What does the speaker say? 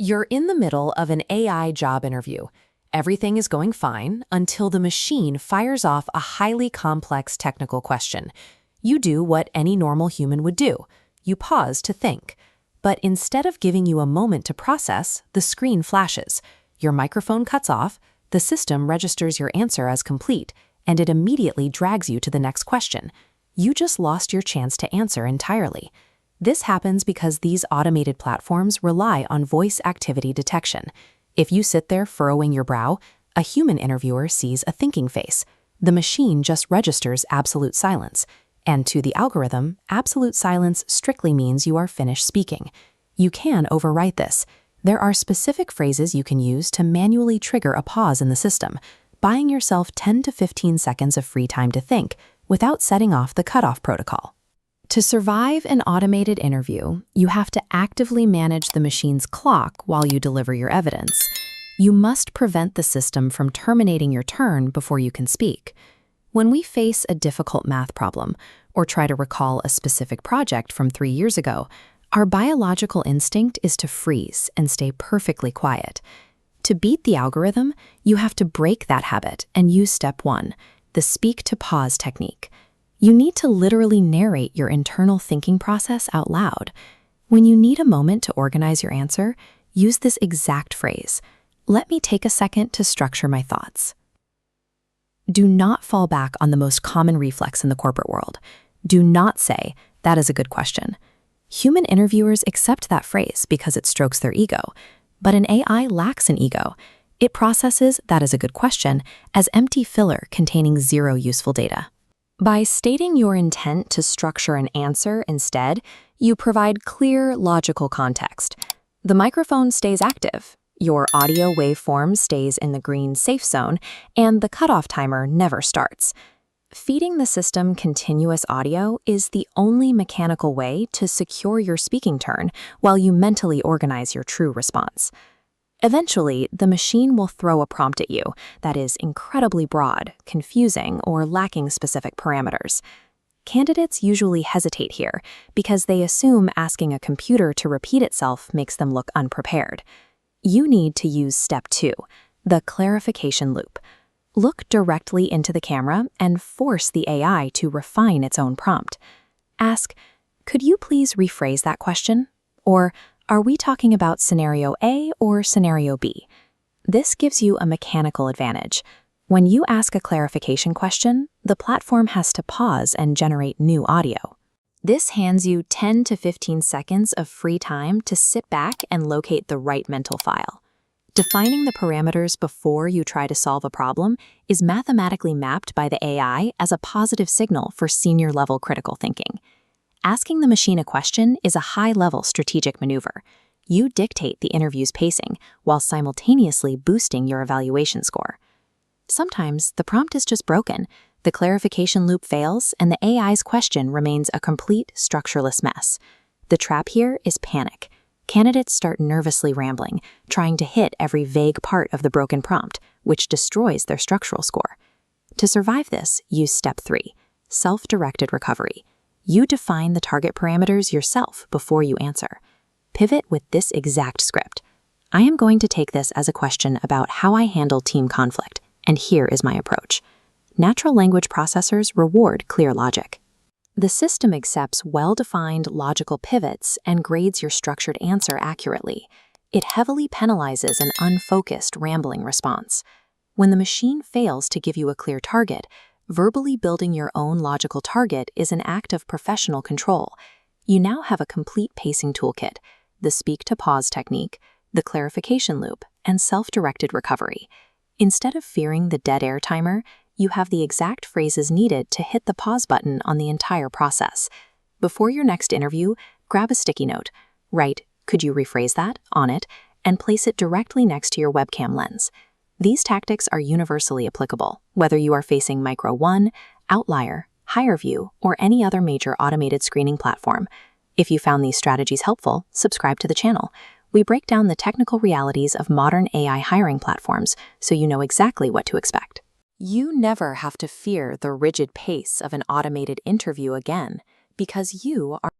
You're in the middle of an AI job interview. Everything is going fine until the machine fires off a highly complex technical question. You do what any normal human would do. You pause to think. But instead of giving you a moment to process, the screen flashes. Your microphone cuts off, the system registers your answer as complete, and it immediately drags you to the next question. You just lost your chance to answer entirely. This happens because these automated platforms rely on voice activity detection. If you sit there furrowing your brow, a human interviewer sees a thinking face. The machine just registers absolute silence. And to the algorithm, absolute silence strictly means you are finished speaking. You can overwrite this. There are specific phrases you can use to manually trigger a pause in the system, buying yourself 10 to 15 seconds of free time to think without setting off the cutoff protocol. To survive an automated interview, you have to actively manage the machine's clock while you deliver your evidence. You must prevent the system from terminating your turn before you can speak. When we face a difficult math problem or try to recall a specific project from 3 years ago, our biological instinct is to freeze and stay perfectly quiet. To beat the algorithm, you have to break that habit and use step 1, the speak to pause technique. You need to literally narrate your internal thinking process out loud. When you need a moment to organize your answer, use this exact phrase. Let me take a second to structure my thoughts. Do not fall back on the most common reflex in the corporate world. Do not say, that is a good question. Human interviewers accept that phrase because it strokes their ego, but an AI lacks an ego. It processes that is a good question as empty filler containing zero useful data. By stating your intent to structure an answer instead, you provide clear, logical context. The microphone stays active, your audio waveform stays in the green safe zone, and the cutoff timer never starts. Feeding the system continuous audio is the only mechanical way to secure your speaking turn while you mentally organize your true response. Eventually, the machine will throw a prompt at you that is incredibly broad, confusing, or lacking specific parameters. Candidates usually hesitate here because they assume asking a computer to repeat itself makes them look unprepared. You need to use step 2, the clarification loop. Look directly into the camera and force the AI to refine its own prompt. Ask, could you please rephrase that question? Or, are we talking about scenario A or scenario B? This gives you a mechanical advantage. When you ask a clarification question, the platform has to pause and generate new audio. This hands you 10 to 15 seconds of free time to sit back and locate the right mental file. Defining the parameters before you try to solve a problem is mathematically mapped by the AI as a positive signal for senior-level critical thinking. Asking the machine a question is a high-level strategic maneuver. You dictate the interview's pacing while simultaneously boosting your evaluation score. Sometimes the prompt is just broken, the clarification loop fails, and the AI's question remains a complete structureless mess. The trap here is panic. Candidates start nervously rambling, trying to hit every vague part of the broken prompt, which destroys their structural score. To survive this, use step 3, self-directed recovery. You define the target parameters yourself before you answer. Pivot with this exact script. I am going to take this as a question about how I handle team conflict, and here is my approach. Natural language processors reward clear logic. The system accepts well-defined logical pivots and grades your structured answer accurately. It heavily penalizes an unfocused, rambling response. When the machine fails to give you a clear target, verbally building your own logical target is an act of professional control. You now have a complete pacing toolkit, the speak-to-pause technique, the clarification loop, and self-directed recovery. Instead of fearing the dead air timer, you have the exact phrases needed to hit the pause button on the entire process. Before your next interview, grab a sticky note. Write, "Could you rephrase that?" on it, and place it directly next to your webcam lens. These tactics are universally applicable, whether you are facing Micro 1, Outlier, HireVue, or any other major automated screening platform. If you found these strategies helpful, subscribe to the channel. We break down the technical realities of modern AI hiring platforms so you know exactly what to expect. You never have to fear the rigid pace of an automated interview again, because you are